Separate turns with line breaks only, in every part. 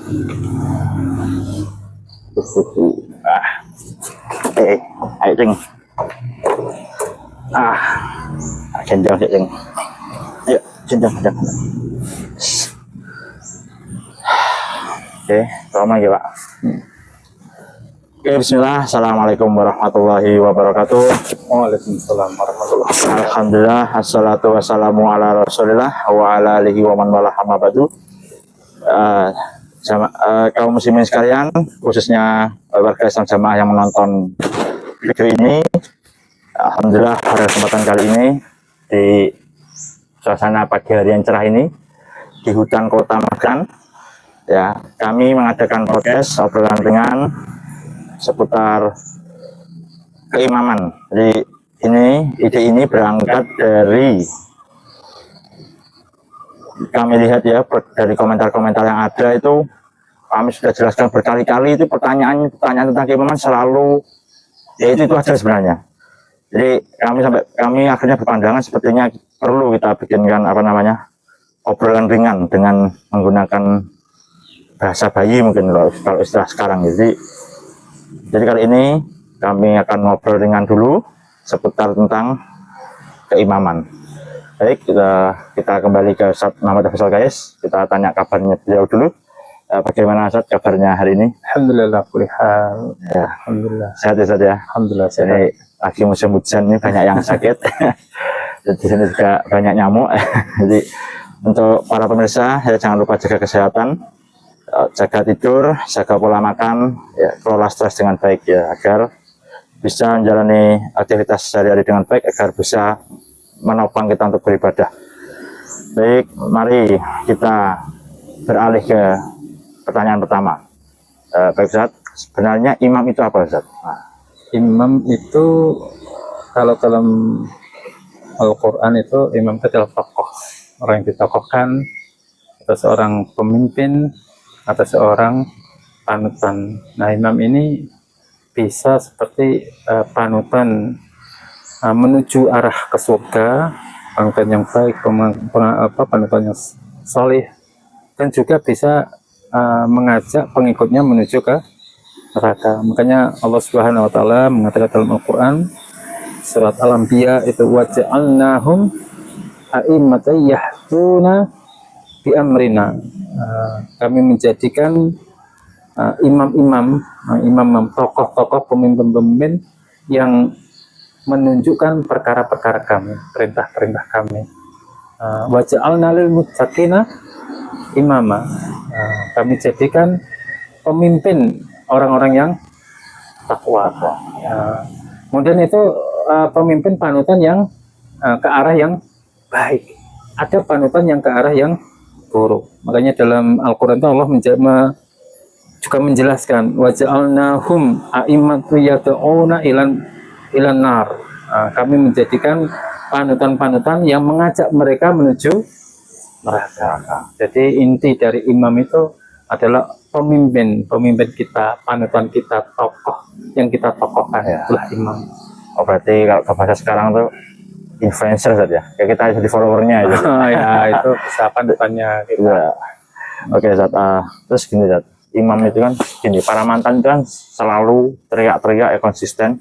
Ayo ceng. Cenjang sih ceng. Ayo cenjang. Oke, tolong lagi Pak. Oke, bismillah. Assalamualaikum warahmatullahi wabarakatuh.
Waalaikumsalam warahmatullahi wabarakatuh.
Alhamdulillah, assalatu wassalamu ala rasulillah wa ala alihi wa man wala amma ba'du. Kaum muslimin sekalian, khususnya warga Islam jamaah yang menonton video ini, alhamdulillah pada kesempatan kali ini di suasana pagi hari yang cerah ini di hutan Kota Magelang, ya, kami mengadakan podcast obrolan ringan seputar keimaman. Jadi ide ini berangkat dari kami lihat ya dari komentar-komentar yang ada itu, kami sudah jelaskan berkali-kali itu pertanyaan tentang keimaman selalu ya itu aja sebenarnya. Jadi kami akhirnya berpandangan sepertinya perlu kita bikinkan obrolan ringan dengan menggunakan bahasa bayi mungkin kalau istilah sekarang. Jadi kali ini kami akan ngobrol ringan dulu seputar tentang keimaman. Baik, kita kembali ke Ustaz Muhammad Faisal guys. Kita tanya kabarnya beliau dulu. Bagaimana Ustaz kabarnya hari ini?
Alhamdulillah, pulihal. Ya, alhamdulillah.
Sehat ya Ustaz ya?
Alhamdulillah sehat.
Ini lagi musim hujan ini banyak yang sakit. Di sini juga banyak nyamuk. Jadi untuk para pemirsa ya jangan lupa jaga kesehatan, jaga tidur, jaga pola makan, ya, kelola stres dengan baik ya agar bisa menjalani aktivitas sehari-hari dengan baik agar bisa menopang kita untuk beribadah. Baik, mari kita beralih ke pertanyaan pertama. Baik Ustaz, sebenarnya imam itu apa Ustaz?
Imam itu kalau dalam Al-Quran itu imam itu adalah tokoh, orang yang ditokohkan, atau seorang pemimpin, atau seorang panutan. Nah, imam ini bisa seperti panutan menuju arah ke surga, panutan yang baik, panutan yang soleh, dan juga bisa mengajak pengikutnya menuju ke neraka. Makanya Allah Subhanahu wa taala mengatakan dalam Al-Qur'an surat Al-Anbiya itu waja'alnahum a'immatan yahduna bi amrina. Kami menjadikan imam-imam, tokoh-tokoh, pemimpin-pemimpin yang menunjukkan perkara-perkara kami, perintah-perintah kami. Wa ja'alna lil muttaqina imama. Kami jadikan pemimpin orang-orang yang takwa. Kemudian itu pemimpin panutan yang ke arah yang baik. Ada panutan yang ke arah yang buruk. Makanya dalam Al-Qur'an Allah juga menjelaskan wa ja'alnahum a'immatan yad'una ilan nar. Kami menjadikan panutan-panutan yang mengajak mereka menuju neraka. Jadi inti dari imam itu adalah pemimpin kita, panutan kita, tokoh yang kita tokohkan, itulah imam.
Oh, berarti kalau ke bahasa sekarang tuh influencer saja. Kayak kita jadi followernya aja.
Ya, itu bisa panutannya kita.
Ya. Oke, Zat. Terus gini, Zat. Imam itu kan gini, para mantan itu kan selalu teriak-teriak ya konsisten.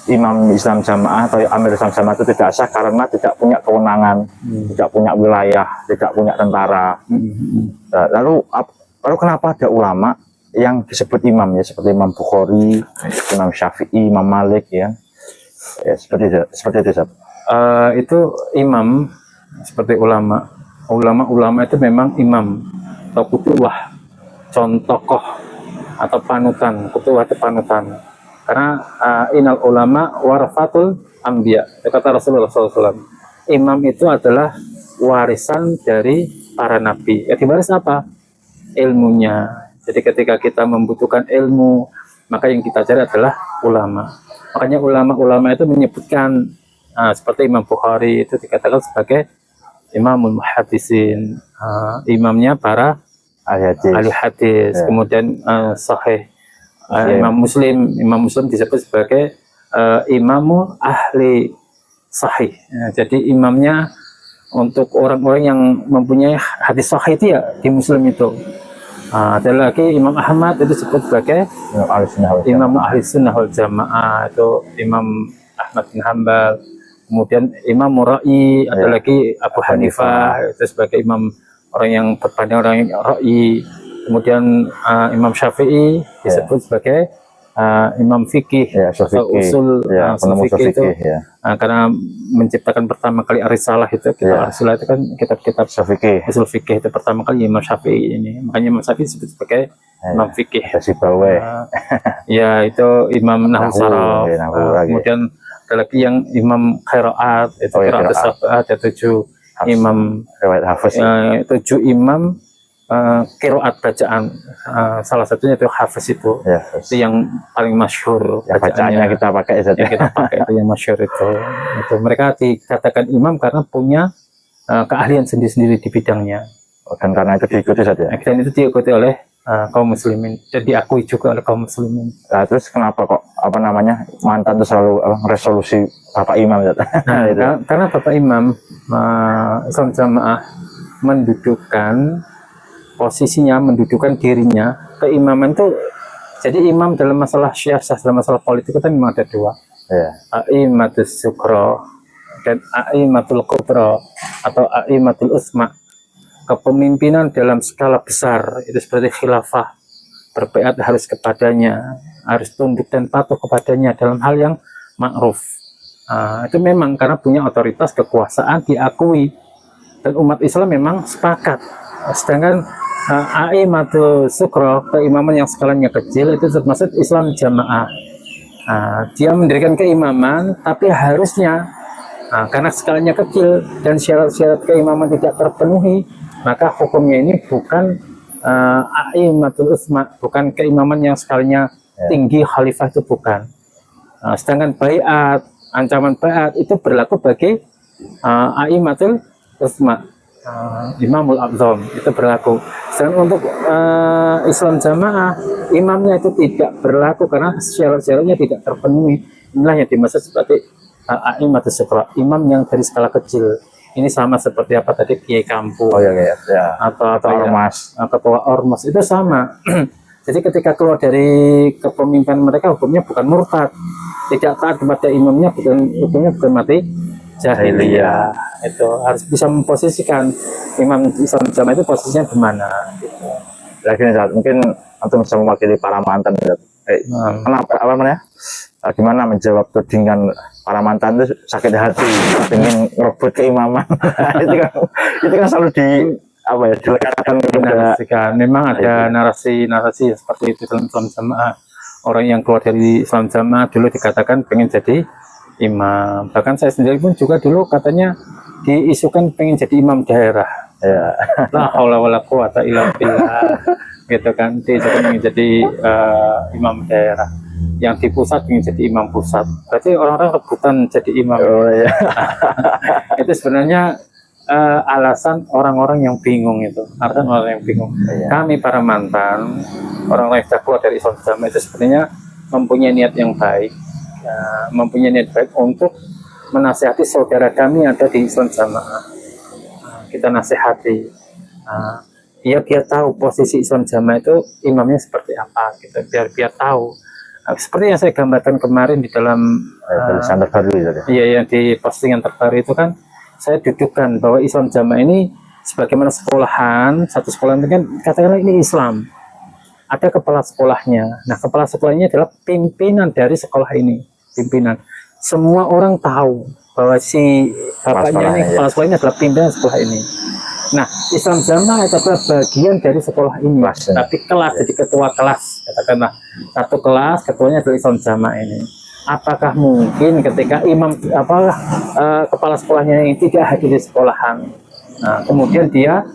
Imam Islam jamaah atau Amir Islam jamaah itu tidak sah karena tidak punya kewenangan, tidak punya wilayah, tidak punya tentara. Lalu kenapa ada ulama yang disebut imam ya, seperti Imam Bukhari, Imam Syafi'i, Imam Malik ya, seperti itu.
Itu imam seperti ulama itu memang imam atau kutuwah, contoh atau panutan, kutuwah itu panutan. Karena inal ulama warafatul anbiya, kata Rasulullah SAW. Imam itu adalah warisan dari para nabi. Ya, diwaris apa? Ilmunya. Jadi ketika kita membutuhkan ilmu, maka yang kita cari adalah ulama. Makanya ulama-ulama itu menyebutkan seperti Imam Bukhari itu dikatakan sebagai imamul muhaddisin, imamnya para ahli hadis. Kemudian sahih. Imam Muslim disebut sebagai imamu ahli sahih. Jadi imamnya untuk orang-orang yang mempunyai hadis sahih itu ya di Muslim itu. Ada lagi Imam Ahmad itu disebut sebagai Imam Ahli Sunnah wal Jamaah, itu Imam Ahmad bin Hambal. Kemudian Imam Murai, ada lagi Abu Hanifah itu sebagai imam, orang yang berbanding, orang yang ra'i. Kemudian Imam Syafi'i disebut sebagai imam fikih atau usul fikih itu karena menciptakan pertama kali Ar-Risalah itu, kitab Ar-Risalah itu kan kitab-kitab usul fikih itu pertama kali Imam Syafi'i ini, makanya Imam Syafi'i disebut sebagai imam fikih. Ya itu Imam Nahwu Saraf. Kemudian ada lagi yang Imam Qiraat, itu Qiraat Sab'ah, ada 7 imam Hafiz, 7 imam qiraat bacaan, salah satunya itu Hafiz itu yang paling masyhur bacaannya kita pakai itu yang masyhur itu mereka dikatakan imam karena punya keahlian sendiri-sendiri di bidangnya,
dan karena itu diikuti saja.
Dan itu diikuti oleh kaum muslimin dan diakui juga oleh kaum muslimin.
Nah, terus kenapa kok mantan itu selalu resolusi Bapak Imam?
Karena Bapak Imam Islam Jamaah mendudukan dirinya, keimaman itu, jadi imam dalam masalah syiasah, dalam masalah politik itu memang ada 2, A'immatus Sukra dan A'immatul Kubra atau A'immatul Utsma. Kepemimpinan dalam skala besar itu seperti khilafah, berbeat harus kepadanya, harus tunduk dan patuh kepadanya dalam hal yang ma'ruf. Itu memang karena punya otoritas kekuasaan diakui dan umat Islam memang sepakat. Sedangkan A'immatul Sukra, keimaman yang skalanya kecil, itu termasuk Islam Jamaah. Dia mendirikan keimaman tapi harusnya karena skalanya kecil dan syarat-syarat keimaman tidak terpenuhi, maka hukumnya ini bukan A'immatul Utsma, bukan keimaman yang skalanya tinggi, khalifah itu bukan. Sedangkan baiat, ancaman baiat itu berlaku bagi A'immatul Utsma, Imamul A'zam itu berlaku. Sedangkan untuk Islam Jamaah, imamnya itu tidak berlaku karena syarat-syaratnya tidak terpenuhi. Inilah yang dimaksud seperti A'immatus Sukra, imam yang dari skala kecil. Ini sama seperti apa tadi, kiai kampung atau ormas, ketua ormas itu sama. Jadi ketika keluar dari kepemimpinan mereka, hukumnya bukan murtad, tidak taat kepada imamnya, hukumnya bukan mati jahiliyah. Itu harus bisa memposisikan imam Islam Jamaah itu posisinya di mana.
Lagi nih, mungkin antum bisa mewakili para mantan. Kenapa gimana menjawab tudingan para mantan itu sakit hati ingin ngerebut keimaman? itu kan selalu dilekatkan kepada.
Memang ada narasi seperti itu dalam Islam Jamaah. Orang yang keluar dari Islam Jamaah dulu dikatakan pengen jadi imam. Bahkan saya sendiri pun juga dulu katanya diisukan pengen jadi imam daerah. La haula wala quwata illa billah. Gitu kan, diisukan pengen jadi imam daerah. Yang di pusat ingin jadi imam pusat, berarti orang-orang rebutan jadi imam. Itu sebenarnya alasan orang-orang yang bingung itu, alasan orang yang bingung. Kami para mantan, orang-orang yang keluar dari Islam Jamaah itu sebenarnya mempunyai niat yang baik, mempunyai niat baik untuk menasihati saudara kami yang ada di Islam Jamaah. Kita nasihati, biar tahu posisi Islam Jamaah itu imamnya seperti apa, gitu. Biar tahu. Seperti yang saya gambarkan kemarin di dalam
tulisan terbaru itu.
Yang di postingan terbaru itu kan saya dudukkan bahwa Islam Jamaah ini sebagaimana sekolahan, satu sekolah itu kan katakanlah ini Islam. Ada kepala sekolahnya. Nah, kepala sekolahnya adalah pimpinan dari sekolah ini, pimpinan. Semua orang tahu bahwa si bapaknya ini, kepala sekolah ini adalah pimpinan sekolah ini. Nah, Islam Jamaah adalah bagian dari sekolah ini, tapi kelas, jadi ketua kelas, katakanlah satu kelas, ketuanya adalah Islam Jamaah ini. Apakah mungkin ketika imam kepala sekolahnya ini tidak hadir di sekolahan, kemudian dia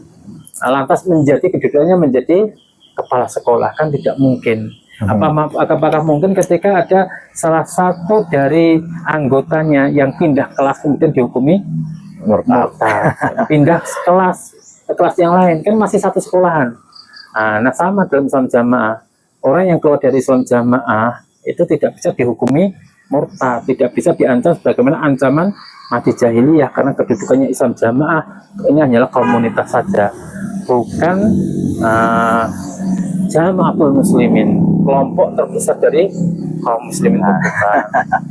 lantas kedudukannya menjadi kepala sekolah? Kan tidak mungkin. Apakah mungkin ketika ada salah satu dari anggotanya yang pindah kelas kemudian dihukumi murtad, pindah kelas yang lain, kan masih satu sekolahan. Nah, sama dalam Islam Jamaah, orang yang keluar dari Islam Jamaah itu tidak bisa dihukumi murtad, tidak bisa diancam sebagaimana ancaman mati jahiliyah, karena kedudukannya Islam Jamaah ini hanyalah komunitas saja. bukan Jamaatul Muslimin, kelompok terbesar dari kaum muslimin itu bukan.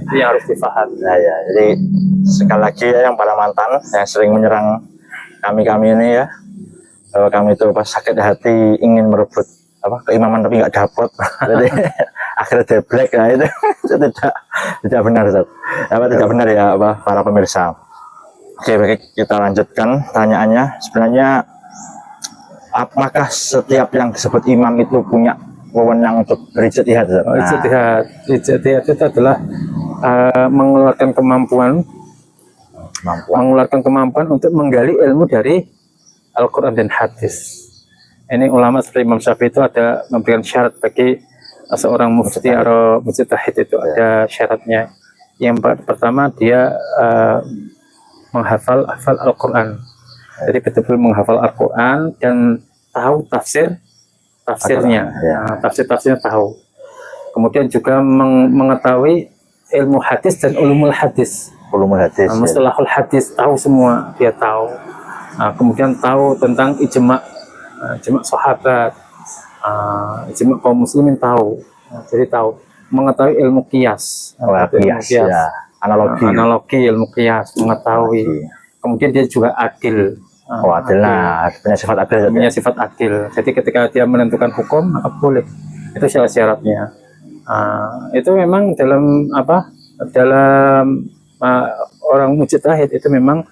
Itu yang harus dipahami.
Nah, ya, jadi sekali lagi ya, yang para mantan yang sering menyerang kami ini ya, bahwa kami itu pas sakit hati ingin merebut keimaman tapi nggak dapat, jadi akhirnya deblek ya, itu tidak benar, Ustaz. Tidak benar ya para pemirsa. Oke, baik, kita lanjutkan tanyaannya. Sebenarnya apakah setiap yang disebut imam itu punya wewenang untuk berijtihad?
Ijtihad itu adalah mengeluarkan kemampuan untuk menggali ilmu dari Al-Quran dan hadis. Ini ulama seperti Imam Syafi'i itu ada memberikan syarat bagi seorang mufti atau mujtahid, itu ada syaratnya. Yang pertama, dia menghafal Al-Quran. Jadi betul-betul menghafal Al-Quran dan tahu tafsirnya. Tafsirnya tahu. Kemudian juga mengetahui ilmu hadis dan ulumul hadis. Mustalahul hadis tahu semua, dia tahu. Kemudian tahu tentang ijma sahabat, ijma kaum muslimin tahu. Jadi tahu, mengetahui ilmu qiyas. Analogi ilmu qiyas, mengetahui. Kemudian dia juga adil. Punya sifat adil. Jadi ketika dia menentukan hukum, maka boleh. Itu syarat-syaratnya. Itu memang dalam orang mujtahid itu memang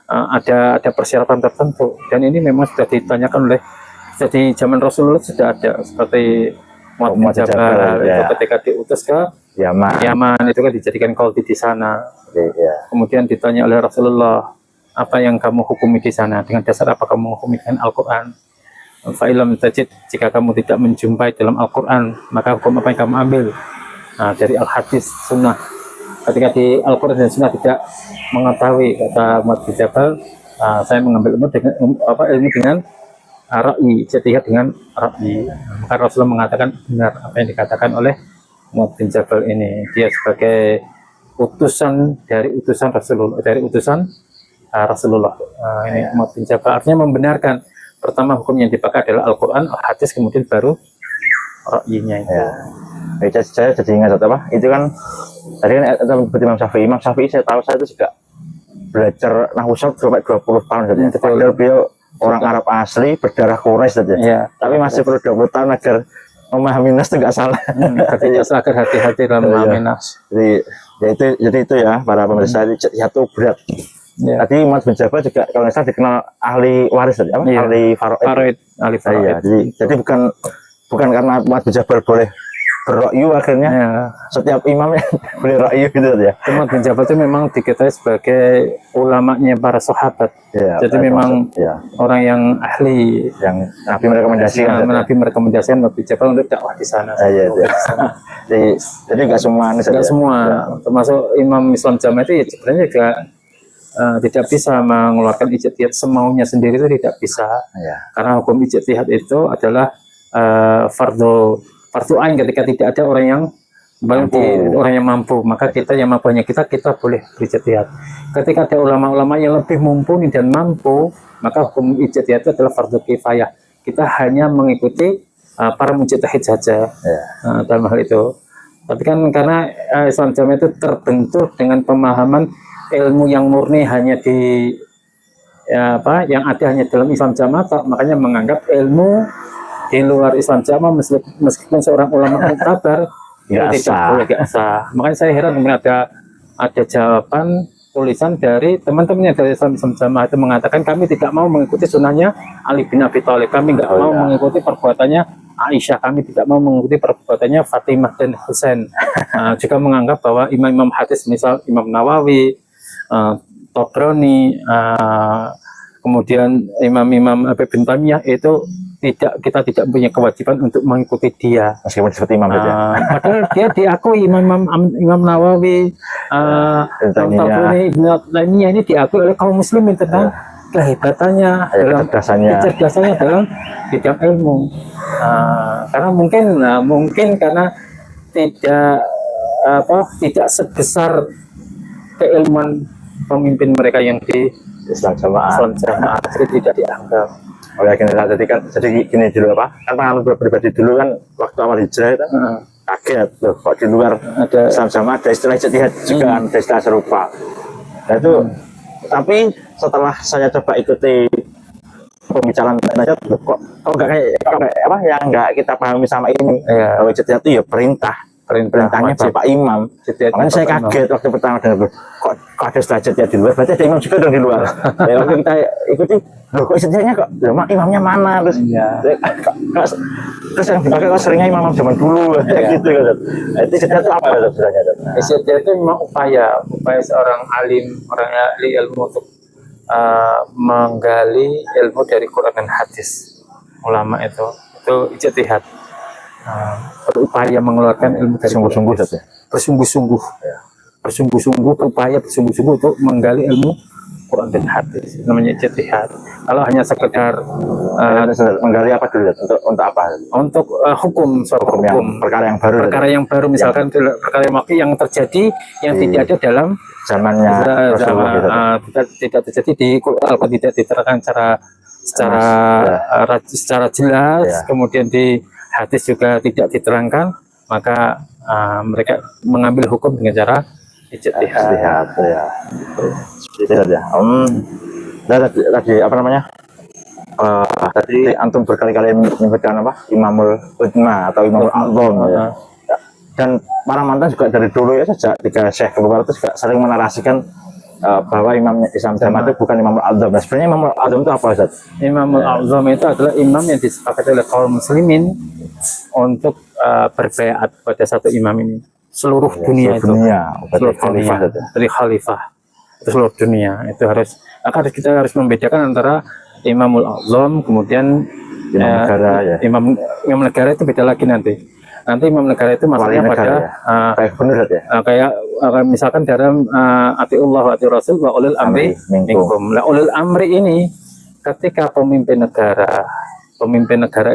ada persyaratan tertentu, dan ini memang sudah ditanyakan di zaman Rasulullah sudah ada, seperti Mu'adz bin Jabal itu ketika diutus ke Yaman itu kan dijadikan qadhi di sana. Kemudian ditanya oleh Rasulullah, apa yang kamu hukumi di sana, dengan dasar apa kamu menghukumi dengan Al-Quran? Fa'ilam tajid, jika kamu tidak menjumpai dalam Al-Quran, maka hukum apa yang kamu ambil? Dari Al-Hadis, Sunnah. Ketika di Al-Quran dan Sunnah tidak mengetahui, kata Mu'adz bin Jabal, saya mengambil ilmu dengan ra'yi, ijtihad dengan ra'yi. Maka Rasulullah mengatakan benar apa yang dikatakan oleh Mu'adz bin Jabal ini. Dia sebagai utusan dari utusan Rasulullah. Ini Mu'adz bin Jabal artinya membenarkan. Pertama hukum yang dipakai adalah Al-Quran, Al-Hadis, kemudian baru ra'yinya itu.
Saya jadi ingat itu kan tadi kan Imam Syafi'i saya tahu, saya itu juga belajar nahwu sampai 20 tahun saja. Padahal beliau orang Arab asli, berdarah Quraisy saja. Tapi masih perlu 20 tahun agar memahami nas itu nggak salah.
Agar hati-hati dalam memahami nas.
Jadi itu ya para pemirsa, itu berat. Tadi Mu'adz bin Jabal juga kalau nggak salah dikenal ahli waris tadi, ahli faraid. Jadi bukan karena Mu'adz bin Jabal boleh berra'yu akhirnya setiap imam boleh ra'yu gitu ya.
Mu'adz bin Jabal itu memang diketahui sebagai ulamanya para sahabat. Jadi memang orang yang ahli, yang Nabi merekomendasikan Mu'adz bin Jabal untuk dakwah di sana. Jadi nggak semua, termasuk Imam Islam Jamaah itu ya sebenarnya juga tidak bisa mengeluarkan ijtihad semaunya sendiri, itu tidak bisa. Karena hukum ijtihad itu adalah fardu ain, ketika tidak ada orang yang mampu, maka kita yang mampunya kita boleh berijtihad. Ketika ada ulama-ulama yang lebih mumpuni dan mampu, maka hukum ijtihad itu adalah fardu kifayah. Kita hanya mengikuti para mujtahid saja dalam hal itu. Tapi kan karena Islam Jamaah itu terbentuk dengan pemahaman ilmu yang murni hanya yang ada hanya dalam Islam Jamaah, makanya menganggap ilmu di luar Islam Jamaah meskipun seorang ulama muktabar tidak boleh sah. Makanya saya heran kemudian ada jawaban tulisan dari teman-temannya dari Islam Jamaah itu mengatakan kami tidak mau mengikuti sunnahnya Ali bin Abi Thalib, kami nggak mau mengikuti perbuatannya Aisyah, kami tidak mau mengikuti perbuatannya Fatimah dan Husain. Juga menganggap bahwa imam-imam hadis misal Imam Nawawi, Tabrani, kemudian imam-imam Ibn Taimiyah itu kita tidak punya kewajiban untuk mengikuti dia.
Meskipun seperti imam saja.
Padahal dia diakui Imam Nawawi, Tabrani, Ibn Taimiyah ini diakui oleh kaum muslimin tentang kehebatannya, kecerdasannya dalam bidang ilmu. Karena mungkin karena tidak sebesar keilmuan pemimpin mereka yang di Islam Jamaah, jadi tidak dianggap.
Oh ya gini lah, jadi gini dulu apa? Kan pengalaman pribadi dulu kan waktu awal hijrah itu kaget loh, kok di luar
Ada
sama ada istilah ijtihad juga kan, ada istilah serupa. Nah itu, tapi setelah saya coba ikuti pembicaraan aja, kok nggak kayak apa yang nggak kita pahami sama ini.
Iya.
Kalau ijtihad itu ya perintahnya
wajib.
Bapak Imam.
Ijtihad
Makanya saya
Bapak Imam.
kaget waktu pertama dengar kok ada istilah ijtihad di luar, berarti ada imam juga dong di luar. Ya waktu kita ikuti, loh kok ijtihadnya kok, imamnya mana, terus
Iya.
terus yang dipakai kok seringnya imam zaman dulu, gitu kan. Itu ijtihad itu apa sebenarnya?
Ijtihad itu memang upaya seorang alim, orang ahli ilmu untuk menggali ilmu dari Quran dan hadis. Ulama itu ijtihad. Berupaya mengeluarkan ilmu dari
Sungguh-sungguh saja.
bersungguh-sungguh, berupaya bersungguh-sungguh untuk menggali ilmu Quran dan hadis. Namanya ijtihad. Kalau hanya sekedar
Menggali apa dulu? Untuk apa?
untuk hukum, suatu hukum,
Perkara yang baru.
perkara yang baru, misalkan perkara yang terjadi yang tidak ada dalam
Zamannya Rasulullah gitu.
tidak terjadi di Quran, tidak diterangkan secara jelas,
Ya.
kemudian di hadis juga tidak diterangkan, maka mereka mengambil hukum dengan cara ijtihad.
Ijtihad, ya. Ijtihad ya. Tadi apa namanya? Tadi antum berkali-kali menyebutkan apa? Imamul Uthma atau Imamul A'zam ya. Dan para mantan juga dari dulu ya, sejak 3 Syekh Abu Bakar itu juga sering menarasikan bahwa Imam Islam Jamaah itu bukan Imamul A'zam. Nah, sebenarnya Imamul A'zam itu apa, Ustaz?
Imamul A'zam itu adalah imam yang disepakati oleh kaum muslimin untuk berbaiat pada satu imam ini. Seluruh dunia itu. Seluruh dunia. Dari khalifah. Itu seluruh dunia. Itu kita harus membedakan antara Imamul A'zam, kemudian
Imam negara ya.
Imam negara itu beda lagi nanti. Nanti imam negara itu masalahnya pada
kayak benar ya.
kayak misalkan dalam atiullah wa ati rasul wa ulil amri minkum. Nah, ulil amri ini ketika pemimpin negara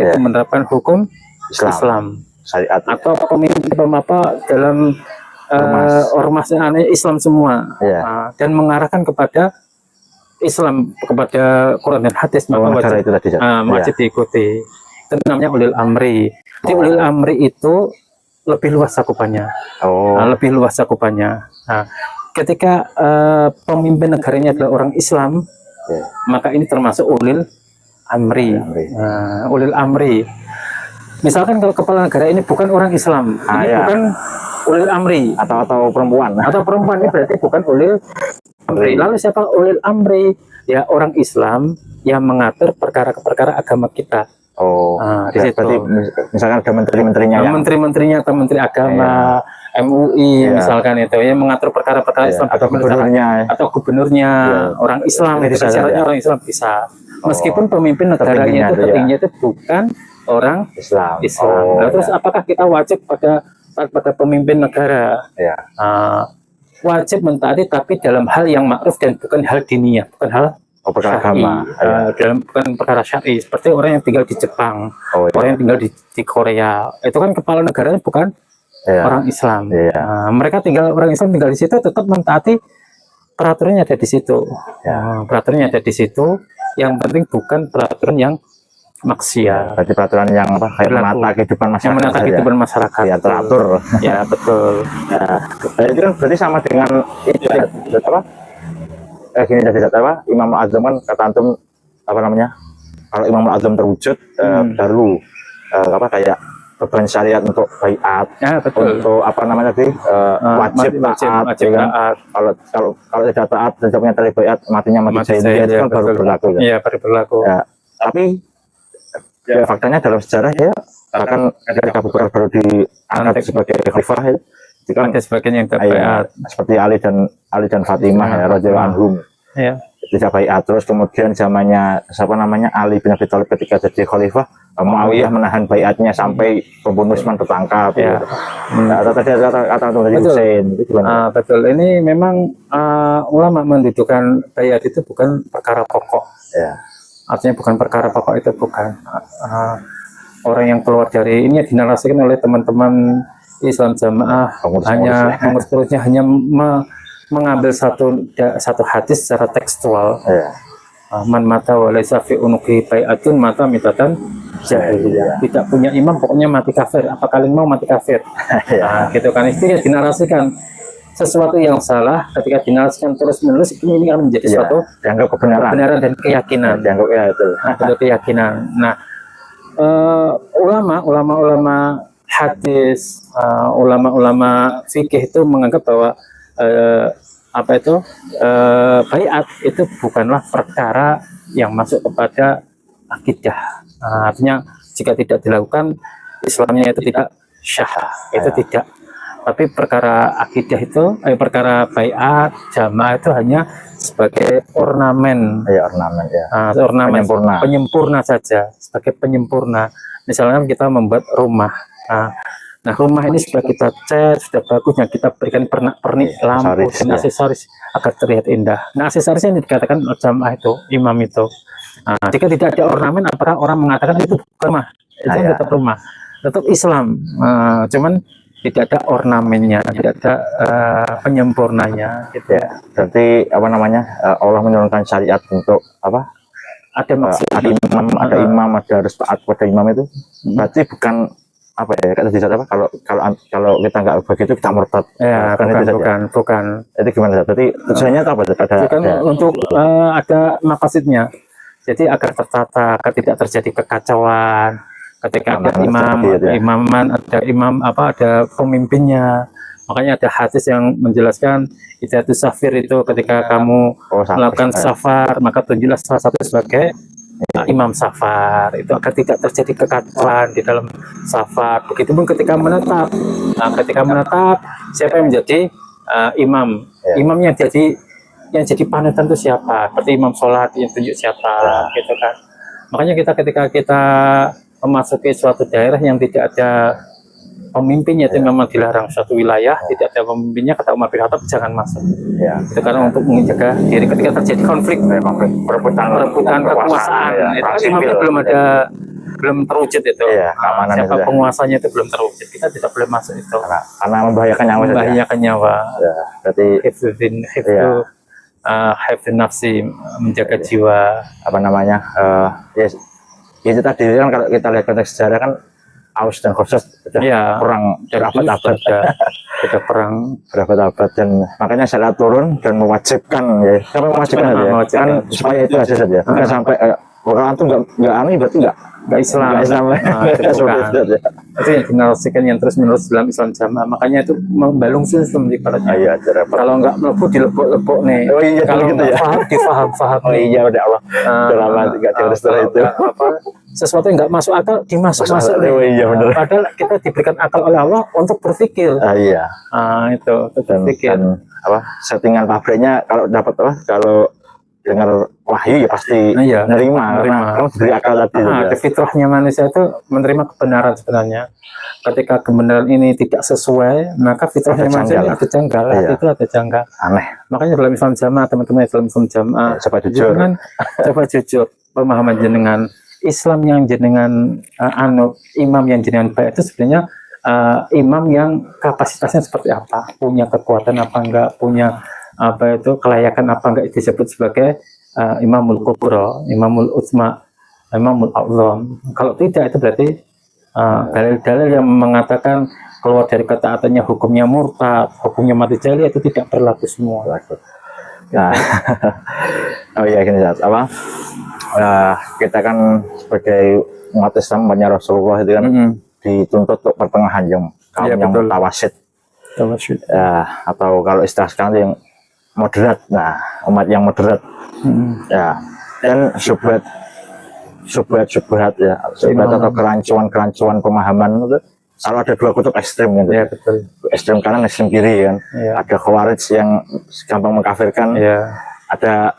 itu menerapkan hukum Islam
syariat
atau pemimpin dalam ormasnya Islam semua, dan mengarahkan kepada Islam, kepada Quran dan hadis, maka wajib diikuti. Itu namanya ulil amri. Jadi ulil amri itu lebih luas cakupannya. Lebih luas cakupannya. Nah, ketika pemimpin negaranya adalah orang Islam, maka ini termasuk ulil amri. Ulil amri. Misalkan kalau kepala negara ini bukan orang Islam, ini bukan ulil amri,
atau perempuan.
Atau perempuan, ini berarti bukan ulil amri. Lalu siapa ulil amri? Ya orang Islam yang mengatur perkara-perkara agama kita. Di situ. Berarti
misalkan ada menteri-menterinya,
menteri-menterinya atau menteri agama, MUI misalkan itu yang mengatur perkara-perkara Islam, atau gubernurnya orang Islam, itu syaratnya orang Islam bisa. Meskipun pemimpin negaranya itu tertingginya itu bukan orang Islam. Nah, terus apakah kita wajib pada pemimpin negara? Wajib mentaati, tapi dalam hal yang ma'ruf dan bukan hal diniyah, bukan hal
perkara agama,
bukan perkara syar'i. Seperti orang yang tinggal di Jepang, orang yang tinggal di Korea, itu kan kepala negaranya bukan orang Islam. Mereka orang Islam tinggal di situ, tetap mentaati peraturannya ada di situ. Peraturannya ada di situ. Yang penting bukan peraturan yang maksiat.
Berarti peraturan yang kayak menata kehidupan masyarakat. Yang
menata kehidupan masyarakat.
Ya, teratur.
Ya, betul.
Itu kan berarti sama dengan itu apa? Gini apa? Imam Azam kan kata antum apa namanya? Kalau Imam Azam terwujud baru kayak beban syariat untuk baiat, untuk apa namanya tadi wajib taat. Kalau tidak taat dan punya tali baiat, matinya mati jahiliyah, itu kan baru berlaku.
Iya, baru berlaku.
Tapi faktanya dalam sejarah bahkan ketika Abu Bakar baru diangkat sebagai khalifah itu kan
ada sebagian yang terbaiat
seperti Ali dan Fatimah radhiyallahu anhum. Tidak baiat. Terus kemudian zamannya Ali bin Abi Thalib ketika jadi khalifah, Muawiyah menahan baiatnya sampai pembunuh Utsman tertangkap. Kata dari Husain itu gimana?
Betul. Ini memang ulama mendudukkan baiat itu bukan perkara pokok. Artinya bukan perkara pokok, itu bukan. Orang yang keluar dari ini dinarasikan oleh teman-teman Islam Jamaah pengurus-pengurusnya hanya mengambil satu hadis secara tekstual, Man mata walaysa fi unuqi bai'atun mata mitatan jahiliyah. Tidak punya imam pokoknya mati kafir. Apa kalian mau mati kafir? Gitu kan, itu ya dinarasikan sesuatu yang salah ketika dinarasikan terus menerus ini akan menjadi suatu
dianggap kebenaran
dan keyakinan.
dianggap ya itu
Ada keyakinan. Nah, ulama hadis, ulama fikih itu menganggap bahwa baiat itu bukanlah perkara yang masuk kepada akidah. Artinya jika tidak dilakukan Islamnya itu tidak syah, itu tidak. Tapi perkara akidah itu, perkara baiat jamaah itu hanya sebagai ornamen, ornamen penyempurna saja, sebagai penyempurna. Misalnya kita membuat rumah. Nah, rumah ini sudah kita cat, sudah bagusnya kita berikan pernak-pernik lampu dan aksesoris agar terlihat indah. Nah, aksesorisnya yang dikatakan jamaah itu, imam itu. Jika tidak ada ornamen, apakah orang mengatakan itu rumah? Itu tetap rumah, tetap Islam. Cuman tidak ada ornamennya, tidak ada penyempurnanya. Gitu.
Ya, berarti Allah menurunkan syariat untuk apa?
Ada maksud,
ada imam, ada harus taat pada imam itu. Berarti bukan apa ya? Kata disat apa? Kalau kita nggak begitu kita murtad.
Ya, bukan.
Itu gimana? Berarti tujuannya apa?
Untuk ada maqasidnya. Jadi agar tertata, agar tidak terjadi kekacauan. Ketika ada ada pemimpinnya. Makanya ada hadis yang menjelaskan itu safir itu ketika kamu melakukan safar, maka tunjuklah salah satu sebagai imam safar, itu agar tidak terjadi kekacauan di dalam safar. Begitupun ketika menetap. Ketika menetap, siapa yang menjadi imam? Imam yang jadi panutan itu siapa? Seperti imam sholat yang tunjuk siapa, gitu kan? Makanya ketika kita memasuki suatu daerah yang tidak ada pemimpinnya, itu memang dilarang. Suatu wilayah tidak ada pemimpinnya, kata Umar bin Khattab, jangan masuk. Itu karena untuk menjaga diri ketika terjadi konflik perebutan kekuasaan. Itu kan imamnya belum terwujud itu. Siapa penguasanya itu belum terwujud. Kita tidak boleh masuk itu.
Karena membahayakan
nyawa.
Berarti
hifdzun nafsi, menjaga jiwa.
Itu tadi kan kalau kita lihat konteks sejarah kan Aus dan Khosrow perang berabad-abad dan makanya syariat turun dan mewajibkan kan supaya itu hasil saja bukan sampai orang itu nggak aneh berarti nggak Islam.
Itu yang dinarasikan yang terus menerus dalam Islam jamaah. Makanya itu membalung sistem di baratnya. Kalau nggak melepuh dilebok-lebok nih. Kalau nggak paham difaham-faham.
Udah Allah. Lama nggak terus itu.
Sesuatu yang nggak masuk akal dimasuk-masuk. Padahal kita diberikan akal oleh Allah untuk berpikir. Itu berpikir.
Settingan pabriknya kalau dapat kalau dengar wahyu ya pasti nerima. Karena diberi akal tadi.
Fitrahnya manusia itu menerima kebenaran sebenarnya. Ketika kebenaran ini tidak sesuai, maka fitrahnya manusia ada janggal. Itu ada janggal.
Aneh.
Makanya dalam Islam jamaah, teman-teman dalam Islam jamaah, coba jujur pemahaman jenengan Islam yang jenengan imam yang jenengan baik itu sebenarnya imam yang kapasitasnya seperti apa, punya kekuatan apa enggak, punya kelayakan apa enggak, disebut sebagai imamul kubra, imamul utsma, imamul a'zam. Kalau tidak itu berarti dalil-dalil yang mengatakan keluar dari ketaatannya hukumnya murtad, hukumnya mati jahiliyah itu tidak berlaku semua.
Nah, gini kita kan sebagai umat Islam banyak Rasulullah itu kan dituntut untuk pertengahan yang yang mutawasid. Atau kalau istilah sekarang yang moderat. Nah, umat yang moderat. Dan syubhat atau kerancuan pemahaman itu selalu ada dua kutub ekstrem gitu. Ekstrem kanan, ekstrem kiri kan. Ada khawarij yang gampang mengkafirkan. Ada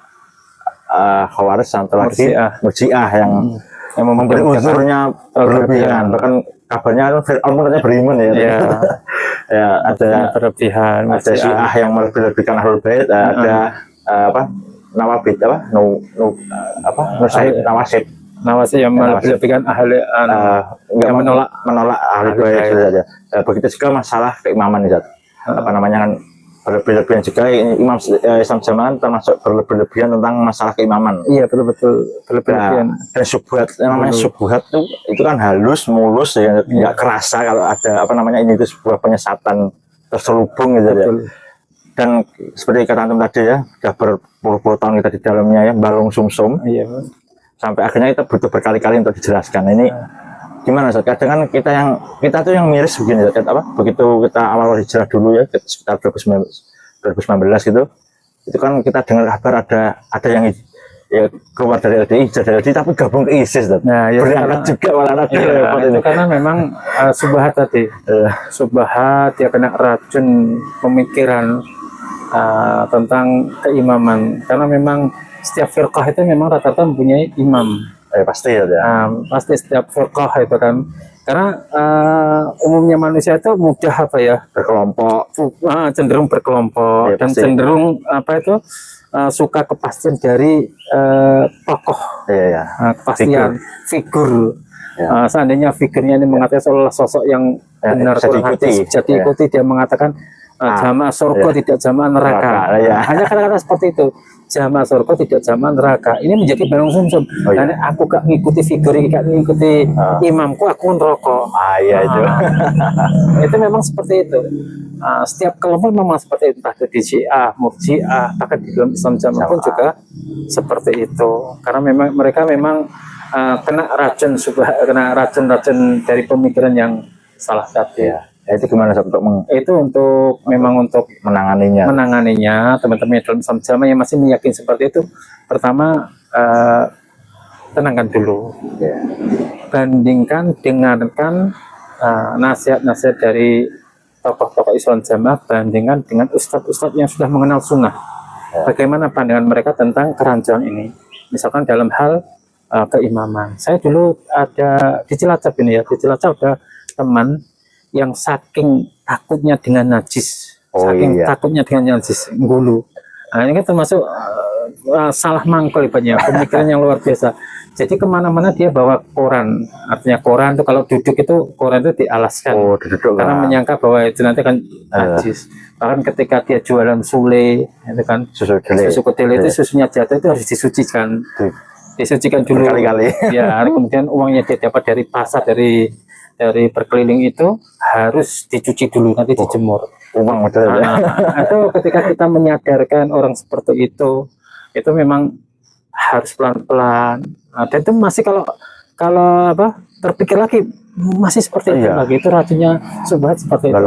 khawarij satu lagi murji'ah yang memberi uzurnya berlebihan. Bahkan kabarnya Fir'aun katanya beriman ada berlebihan. Ada Syiah yang melebih-lebihkan Ahlul Bait. Ada Nawabit Nawasib yang melebih-lebihkan yang menolak Ahlul Bait saja. Begitu juga masalah keimaman kan berlebih-lebihan juga. Imam Islam Jamaah termasuk berlebih-lebihan tentang masalah keimaman.
Iya, betul-betul berlebih-lebihan.
Dan syubhat, namanya syubhat itu kan halus, mulus ya, nggak kerasa kalau ada apa namanya ini itu sebuah penyesatan terselubung gitu ya. Dan seperti kata antum tadi ya, sudah berpuluh-puluh tahun kita di dalamnya ya, balung sumsum.
Iya.
Sampai akhirnya kita butuh berkali-kali untuk dijelaskan. Ini gimana Ustaz? Kadang kan kita tuh yang miris begini Ustaz, apa? Begitu kita awal hijrah dulu ya, sekitar 2019 gitu. Itu kan kita dengar kabar ada yang ya keluar dari LDI, hijrah dari LDI tapi gabung ke ISIS Ustaz.
Nah, ya,
berangkat juga malah ada
itu karena memang subhat tadi. Subhat dia kena racun pemikiran tentang keimaman, karena memang setiap firqah itu memang rata-rata mempunyai imam.
Pasti ya.
Pasti setiap firqah itu kan, karena umumnya manusia itu mudah apa ya,
berkelompok,
cenderung berkelompok, dan
pasti.
cenderung apa itu suka kepastian dari tokoh, kepastian figur. Seandainya figurnya ini mengatakan seolah sosok yang benar kurang hati, jadi ikuti. Dia mengatakan jamaah surga tidak jamaah neraka. Hanya kata-kata seperti itu, jamaah surga tidak jamaah neraka. Ini menjadi balung sumsum. Dan aku gak ngikuti figur, gak ngikuti imamku, aku neraka. Itu memang seperti itu. Setiap kelompok memang seperti itu. Entah di Syiah, Murji'ah, bahkan di dalam Islam Jamaah pun juga seperti itu. Karena memang mereka memang kena racun dari pemikiran yang salah tadi.
Itu gimana untuk
memang untuk menanganinya teman-teman dalam Islam Jamaah yang masih meyakini seperti itu, pertama tenangkan dulu, bandingkan, dengarkan nasihat-nasihat dari tokoh-tokoh Islam Jamaah, bandingkan dengan ustadz-ustadz yang sudah mengenal sunnah. Bagaimana pandangan mereka tentang kerancuan ini, misalkan dalam hal keimaman. Saya dulu ada di Cilacap ini ya, di Cilacap ada teman yang saking takutnya dengan najis, takutnya dengan najis, ngulu. Nah, ini kan termasuk salah mangkol ibaratnya, pemikiran yang luar biasa. Jadi kemana-mana dia bawa koran, artinya koran itu kalau duduk itu koran itu dialaskan, karena menyangka bahwa itu nanti kan najis. Bahkan ketika dia jualan sule, itu kan susu kedelai itu susunya jatuh itu harus disucikan dulu. Berkali-kali. Ya, kemudian uangnya dia dapat dari pasar, dari berkeliling itu harus dicuci dulu, nanti dijemur. Uang
itu
ketika kita menyadarkan orang seperti itu memang harus pelan-pelan. Dan itu masih kalau terpikir lagi masih seperti itu lagi, itu racunnya subhat seperti itu.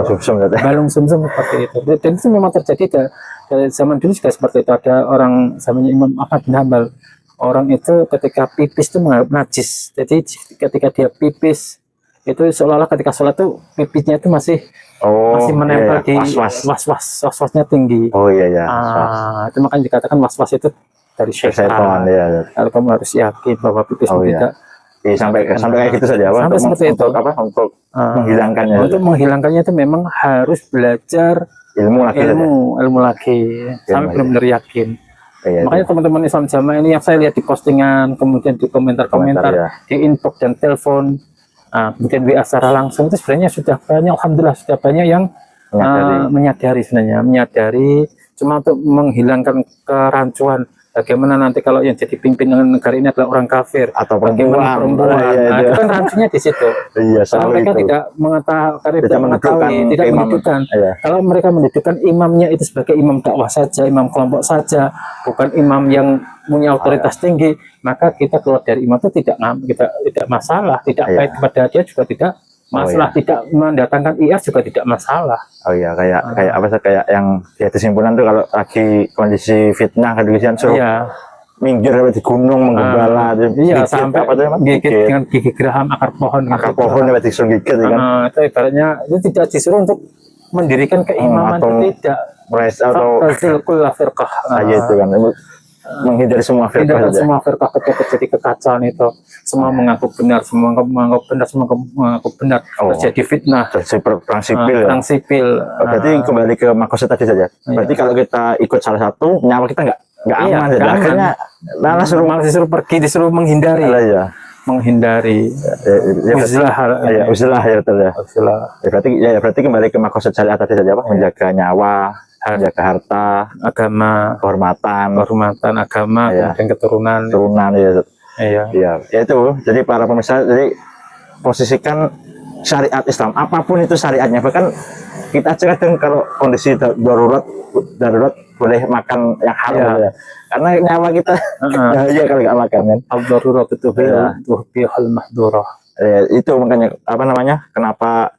Balung sumsum seperti itu. Dan itu memang terjadi dari zaman dulu juga seperti itu. Ada orang zamannya Imam Ahmad bin Hanbal. Orang itu ketika pipis itu menganggap najis. Jadi ketika dia pipis itu seolah-olah ketika sholat tuh pipisnya itu masih menempel di was-wasnya tinggi. Itu makanya dikatakan was-was itu dari syaitan. Kalau kamu harus yakin bahwa pipismu tidak
sampai kayak gitu saja untuk menghilangkannya.
Untuk menghilangkannya itu memang harus belajar ilmu lagi sampai benar-benar yakin. Makanya teman-teman Islam Jamaah ini yang saya lihat di postingan, kemudian di komentar-komentar, di inbox dan telepon, kemudian WA secara langsung, itu sebenarnya sudah banyak, alhamdulillah sudah banyak yang menyadari cuma untuk menghilangkan kerancuan. Bagaimana nanti kalau yang jadi pimpinan negara ini adalah orang kafir
atau perempuan.
Itu kan rancunya di situ. Kalau mereka tidak mengetahui, tidak mendudukan. Kalau mereka mendudukan imamnya itu sebagai imam dakwah saja, imam kelompok saja, bukan imam yang punya otoritas tinggi, maka kita keluar dari imam itu tidak masalah, tidak baik kepada dia juga tidak masalah, tidak mendatangkan IR juga tidak masalah.
Kayak yang di simpulan tuh kalau lagi kondisi fitnah kedudukan suruh minggir di gunung menggembala,
sampai gigit dengan gigi geraham akar pohon
disuruh gigit kan.
Itu ibaratnya itu tidak disuruh untuk mendirikan keimaman, tidak
atau
firqah.
Itu kan menghindari semua firqah
ketika terjadi kekacauan itu, semua mengaku benar, semua mengaku benar, terjadi fitnah, perang sipil.
Berarti kembali ke maksud tadi saja. Berarti kalau kita ikut salah satu, nyawa kita nggak aman. Akhirnya malah disuruh pergi, disuruh menghindari. Uzlah. Berarti kembali ke maksud syariat tadi saja, menjaga nyawa, menjaga harta,
agama, kehormatan agama,
Iya.
kemudian keturunan.
turunan ya.
Iya.
Ya, ya itu. Jadi para pemirsa, jadi posisikan syariat Islam, apapun itu syariatnya. Bahkan kita aja kadang kalau kondisi darurat boleh makan yang halal
Iya.
ya. Karena nyawa kita bahaya kalau nggak makan kan.
Ad-darurat itu
Iya.
bihal mahdurah.
Itu makanya apa namanya? Kenapa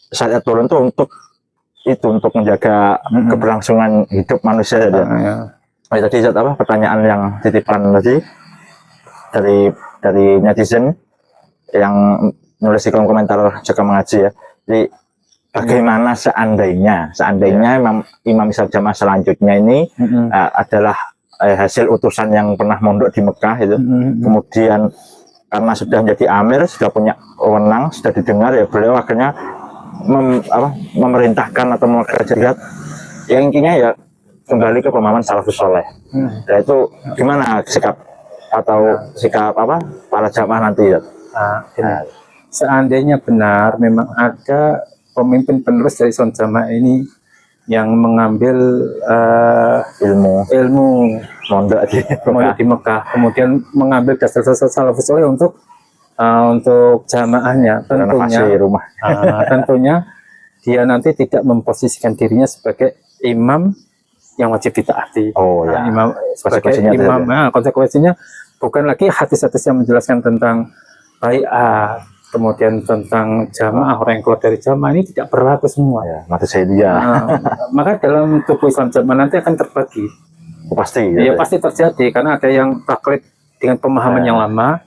syariat turun tuh untuk menjaga keberlangsungan hidup manusia ya.
Iya.
Oh, tadi apa pertanyaan yang titipan tadi dari netizen yang nulis di kolom komentar Jaga Mengaji ya. Jadi bagaimana seandainya imam misal jamaah selanjutnya ini adalah hasil utusan yang pernah mondok di Mekah itu, kemudian karena sudah menjadi amir, sudah punya wewenang, sudah didengar ya, beliau akhirnya memerintahkan atau mengajarkan yang intinya ya kembali ke pemahaman salafus soleh. Ya itu gimana sikap apa para jamaah nanti ya?
Seandainya benar memang ada pemimpin penerus dari Islam Jamaah ini yang mengambil ilmu
mondok
di Mekah, kemudian mengambil dasar-dasar salafus soleh untuk jamaahnya, tentunya dia nanti tidak memposisikan dirinya sebagai imam yang wajib ditaati. Imam sebagai imam, konsekuensinya bukan lagi hadis-hadis yang menjelaskan tentang bai'at, kemudian tentang jamaah, orang yang keluar dari jamaah ini tidak berlaku semua.
Mati saya dia.
Maka dalam tubuh Islam jamaah nanti akan terbagi.
Pasti.
Ya pasti terjadi karena ada yang taklid dengan pemahaman yang lama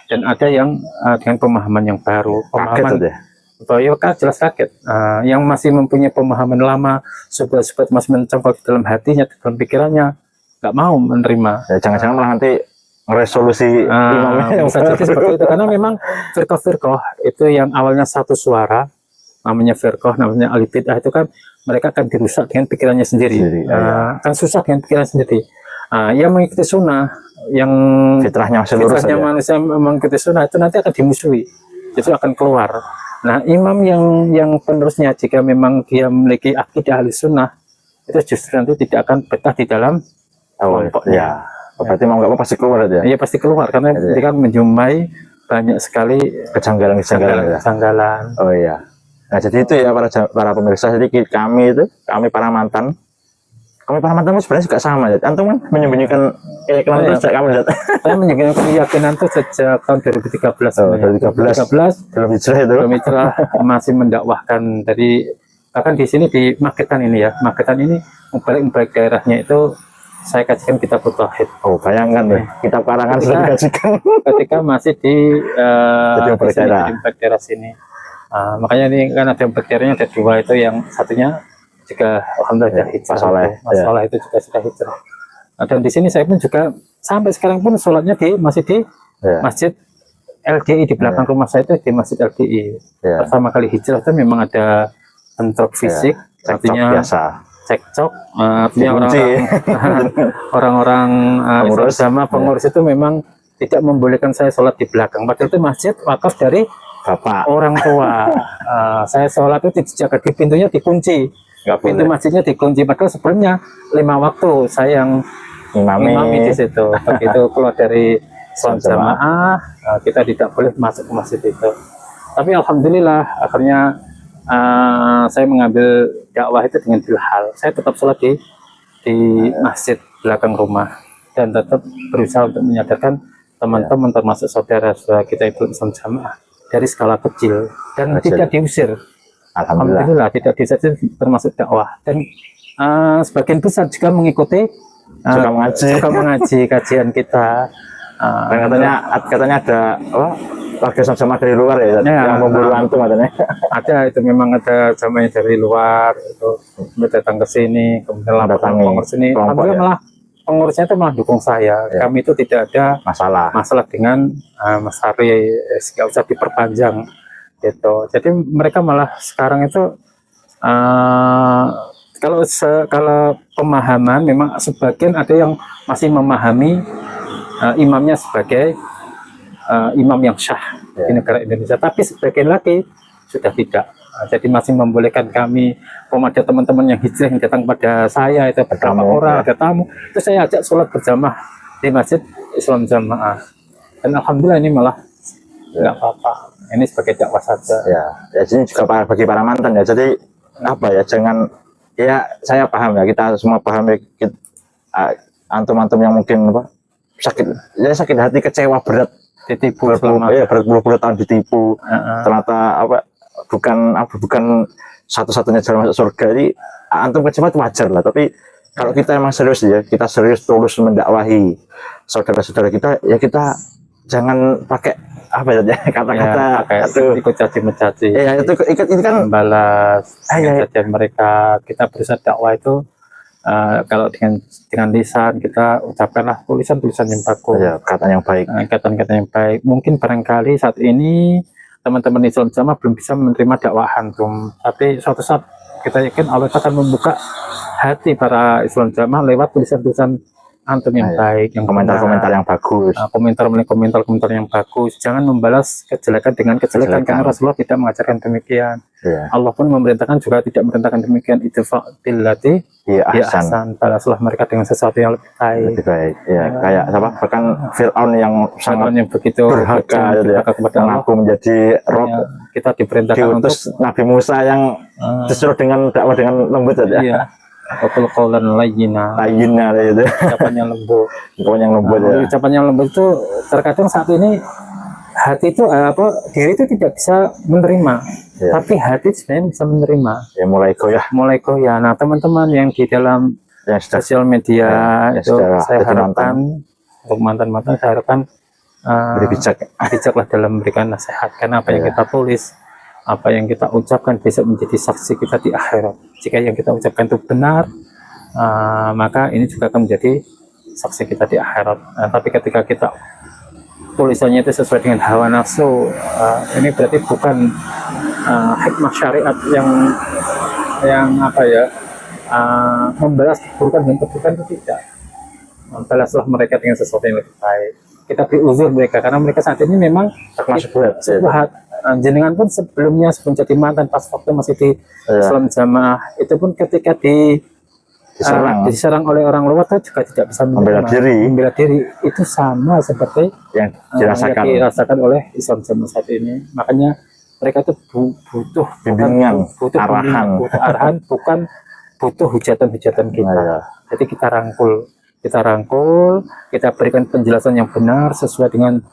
dan ada yang dengan pemahaman yang baru. Jelas kaget. Yang masih mempunyai pemahaman lama, subhat masih mencangkul di dalam hatinya, di dalam pikirannya, nggak mau menerima.
Jangan-jangan malah nanti resolusi imamnya
bisa jadi seperti itu, karena memang firqah itu yang awalnya satu suara, namanya firqah, namanya ahli bid'ah, itu kan mereka akan dirusak dengan pikirannya sendiri. Kan susah dengan pikiran sendiri. Yang mengikuti sunnah, yang
fitrahnya
manusia mengikuti sunnah itu nanti akan dimusuhi, itu akan keluar. Nah, imam yang penerusnya jika memang dia memiliki akidah ahli sunnah, itu justru nanti tidak akan betah di dalam kelompoknya.
Berarti mau nggak mau pasti keluar ya?
Iya pasti keluar, karena dia kan menjumpai banyak sekali kejanggalan.
Oh iya. Nah jadi itu ya para pemirsa, jadi kami para mantan sebenarnya juga sama ya. Antum kan menyembunyikan keyakinan itu sejak kamu lihat. Saya
menyembunyikan keyakinan itu sejak tahun 2013.
2013 belum hijrah
masih mendakwahkan dari, bahkan di sini di Magetan ini ya. Magetan ini balik daerahnya itu saya kajikan kitab tauhid.
Bayangkan ya, kitab karangan sudah dikajikan
ketika masih di daerah sini. Makanya ini kan ada daerahnya ada dua, itu yang satunya juga alhamdulillah hijrah. Masalah itu juga sudah hijrah. Dan di sini saya pun juga sampai sekarang pun sholatnya masih di masjid LDI di belakang rumah saya, itu di masjid LDI. Pertama kali hijrah itu memang ada bentrok fisik, artinya
biasa.
Cekcok, artinya orang-orang pengurus itu memang tidak membolehkan saya sholat di belakang. Padahal itu masjid wakaf dari
bapak
orang tua. Saya sholat itu dijaga, di pintunya dikunci, pintu masjidnya dikunci. Padahal sebelumnya 5 waktu saya yang imami di situ. Begitu keluar dari sholat jamaah, kita tidak boleh masuk ke masjid itu. Tapi alhamdulillah akhirnya saya mengambil dakwah itu dengan bilhal. Saya tetap sholat di masjid belakang rumah dan tetap berusaha untuk menyadarkan teman-teman termasuk saudara-saudara kita itu Islam Jamaah dari skala kecil dan tidak diusir. Alhamdulillah tidak diusir, termasuk dakwah. Dan sebagian besar juga mengikuti suka mengaji kajian kita.
Dan katanya ada warga sama dari luar ya, yang memburu antum katanya.
Ada, itu memang ada jamaah dari luar itu datang ke sini, kemudian datang pengurus sini. Alhamdulillah malah pengurusnya itu malah dukung saya. Kami itu tidak ada masalah dengan Mas Hari, nggak usah diperpanjang gitu. Jadi mereka malah sekarang itu kalau pemahaman memang sebagian ada yang masih memahami imamnya sebagai imam yang syah di negara Indonesia, tapi sebagian lagi sudah tidak. Jadi masih membolehkan kami, kalau ada teman-teman yang hijrah yang datang pada saya, itu beberapa
Tamu,
orang,
ya.
ada tamu, itu saya ajak sholat berjamaah di Masjid Islam Jamaah. Dan alhamdulillah ini malah nggak apa-apa. Ini sebagai dakwah saja.
Ya, ya ini juga bagi para mantan ya. Jadi apa ya, jangan, ya saya paham ya, kita semua paham ya, antum-antum yang mungkin apa, sakit hati, kecewa, berat,
Ditipu selama
ya, berpuluh-puluh tahun ditipu, ternyata bukan satu-satunya jalan masuk surga. Jadi antum kecewa itu wajar lah, tapi kalau kita emang serius ya, kita serius tulus mendakwahi saudara-saudara kita, ya kita jangan pakai apa ya kata-kata
ikut caci mencaci.
Ya itu kan
membalas cacian mereka. Kita berusaha dakwah itu kalau dengan lisan kita ucapkanlah tulisan yang bagus,
ya, kata yang baik,
kata-kata yang baik. Mungkin barangkali saat ini teman-teman Islam Jamaah belum bisa menerima dakwahan, tapi suatu saat kita yakin Allah akan membuka hati para Islam Jamaah lewat tulisan-tulisan antum yang baik, yang
komentar-komentar yang bagus,
komentar yang bagus. Jangan membalas kejelekan dengan kejelekan, karena Rasulullah tidak mengajarkan demikian. Allah pun memerintahkan juga tidak memerintahkan demikian. Idfa' billati hiya ahsan, balaslah mereka dengan sesuatu yang lebih baik.
Ya, kayak apa, bahkan Fir'aun yang sangat
begitu
durhaka kepada Allah, mengaku menjadi roh,
kita diperintahkan
diutus Nabi Musa yang disuruh dengan dakwah dengan lembut saja.
Iya. Wakil qaulan layyina
itu.
Ucapan yang lembut.
Ya.
Ucapan yang lembut itu terkadang saat ini hati itu diri itu tidak bisa menerima, tapi hati sebenarnya bisa menerima. Ya, mulai goyah. Nah, teman-teman yang di dalam sosial media itu saya harapkan untuk mantan-mantan, saya harapkan bijaklah dalam memberikan nasihat, karena apa yang kita tulis, apa yang kita ucapkan besok menjadi saksi kita di akhirat. Jika yang kita ucapkan itu benar, maka ini juga akan menjadi saksi kita di akhirat. Tapi ketika kita tulisannya itu sesuai dengan hawa nafsu, ini berarti bukan hikmah syariat yang membalas keburukan dan keburukan, itu tidak. Balaslah mereka dengan sesuatu yang lebih baik. Kita beri uzur mereka, karena mereka saat ini memang termasuk berat. Jenengan pun sebelum jadi mantan, pas waktu masih di Islam Jamaah, itu pun ketika diserang oleh orang luar itu juga tidak bisa membela diri. Itu sama seperti yang dirasakan oleh Islam Jamaah saat ini. Makanya mereka itu butuh bimbingan, butuh arahan, bukan butuh hujatan-hujatan kita. Jadi kita rangkul, kita berikan penjelasan yang benar sesuai dengan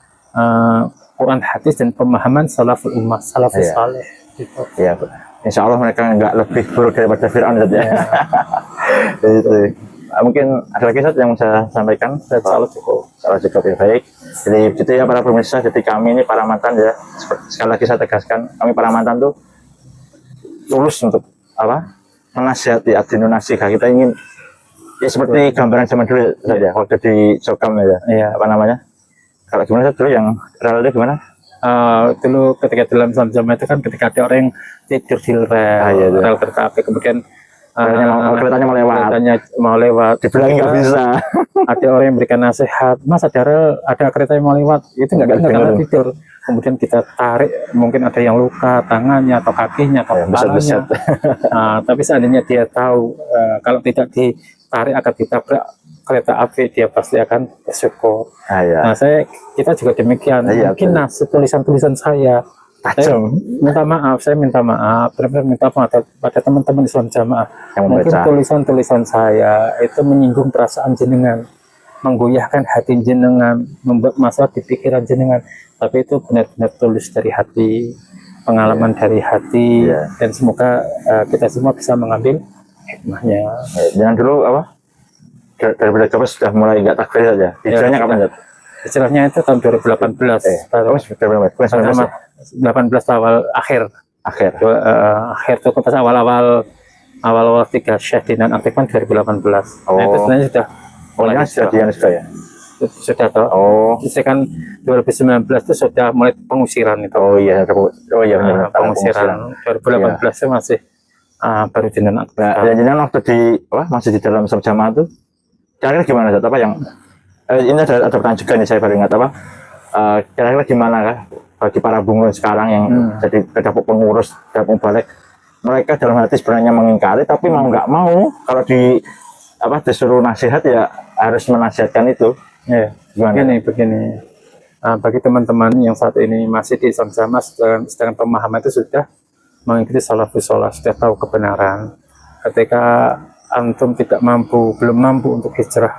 Quran, hadis, dan pemahaman salaful ummah, salafus saleh. Gitu. Ya, insya Allah mereka nggak lebih buruk daripada Fir'aun saja. Itu. Mungkin ada lagi yang saya sampaikan. Salah cukup ya, baik. Jadi itu ya para pemirsa. Jadi kami ini para mantan ya. Sekali lagi saya tegaskan, kami para mantan tuh tulus untuk menasihati adinun nasihat. Kita ingin ya seperti gambaran zaman dulu saja waktu di Sokam ya. Apa namanya? Kalau gimana dulu yang realnya gimana? Dulu ketika dalam Islam Jamaah itu kan ketika ada orang yang tidur di rel kereta api, kemudian keretanya mau lewat, dibilang nggak bisa. Ada orang yang berikan nasihat, Mas ada kereta yang mau lewat, itu nggak tidur. Kemudian kita tarik, mungkin ada yang luka tangannya atau kakinya atau kepalanya. Tapi seandainya dia tahu kalau tidak ditarik akan ditabrak kereta api, dia pasti akan bersyukur. Nah, kita juga demikian. Mungkin tulisan-tulisan saya minta maaf, benar-benar minta maaf pada teman-teman Islam Jamaah. Mungkin tulisan-tulisan saya itu menyinggung perasaan jenengan, menggoyahkan hati jenengan, membuat masalah di pikiran jenengan. Tapi itu benar-benar tulis dari hati, pengalaman dari hati, dan semoga kita semua bisa mengambil hikmahnya. Jangan dulu dari belajar sudah mulai nggak takbir saja. Hijrahnya kapan? Hijrahnya itu tahun 2018. 18 awal akhir itu pas awal 3 Syekh Dinan aktifan 2018. Nah, itu sebenarnya sudah mulai sudah ya. Sudah toh. Saya kan 2019 itu sudah mulai pengusiran itu. Pengusiran. 2018 itu masih baru Dinan aktif. Dan Dinan waktu masih di dalam Islam Jamaah itu kira-kira gimana yang ini ada pertanyaan juga nih, saya baru ingat kira-kira gimana
bagi para bunglon sekarang yang jadi dapur pengurus, dapur balik, mereka dalam hati sebenarnya mengingkari, tapi mau nggak mau kalau disuruh nasihat ya harus menasihatkan itu.
Ya, begini. Bagi teman-teman yang saat ini masih di Islam Jamaah, sedangkan pemahaman itu sudah mengikuti salafus sholah, sudah tahu kebenaran. Ketika antum belum mampu untuk hijrah,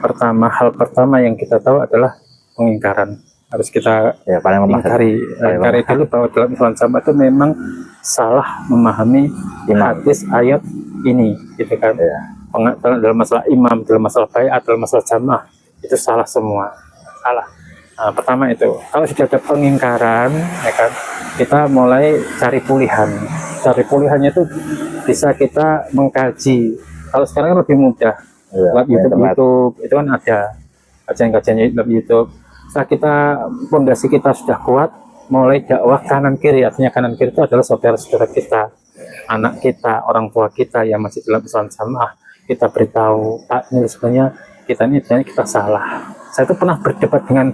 hal pertama yang kita tahu adalah pengingkaran. Harus kita ingkari dulu bahwa dalam Islam Jamaah itu memang salah memahami hadis ayat ini, gitu kan? Dalam masalah imam, dalam masalah baiat, dalam masalah jamaah, itu salah semua, salah. Pertama itu, kalau sudah ada pengingkaran, ya kan, kita mulai cari pulihan. Cari pulihannya itu bisa kita mengkaji. Kalau sekarang kan lebih mudah, lewat YouTube itu kan ada kajian-kajian YouTube. Setelah kita fondasi kita sudah kuat, mulai dakwah kanan kiri. Artinya kanan kiri itu adalah saudara-saudara kita, anak kita, orang tua kita yang masih dalam Islam Jamaah. Kita beritahu, Pak, ini sebenarnya kita salah. Saya itu pernah berdebat dengan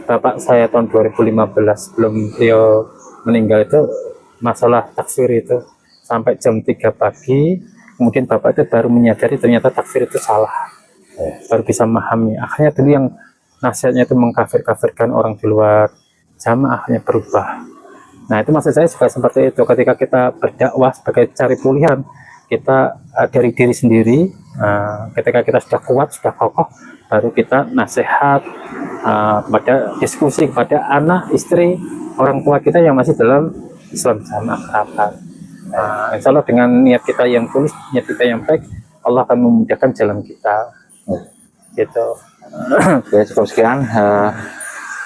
bapak saya tahun 2015 sebelum beliau meninggal, itu masalah takfir itu sampai jam 3 pagi. Kemudian bapak itu baru menyadari ternyata takfir itu salah, baru bisa memahami. Akhirnya dulu yang nasihatnya itu mengkafir-kafirkan orang di luar jamaah, akhirnya berubah. Nah, itu maksud saya juga seperti itu. Ketika kita berdakwah sebagai cari pulihan, kita dari diri sendiri. Ketika kita sudah kuat, sudah kokoh, baru kita nasihat, pada diskusi kepada anak, istri, orang tua kita yang masih dalam Islam Jamaah. Insya Allah dengan niat kita yang tulus, niat kita yang baik, Allah akan memudahkan jalan kita. Gitu.
Oke, cukup sekian.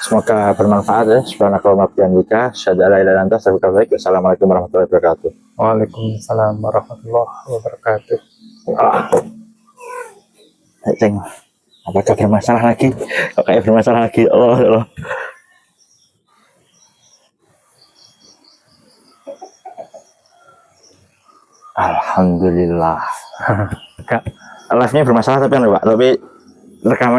Semoga bermanfaat ya. Subhanakallahumma wa bihamdika, asyhadu an la ilaha illa anta, astaghfiruka wa atubu ilaik. Wassalamualaikum warahmatullahi wabarakatuh.
Waalaikumsalam warahmatullahi wabarakatuh.
Ceng, apakah bermasalah lagi? Kok kayak bermasalah lagi? Allah. Alhamdulillah. Live-nya bermasalah tapi rekamannya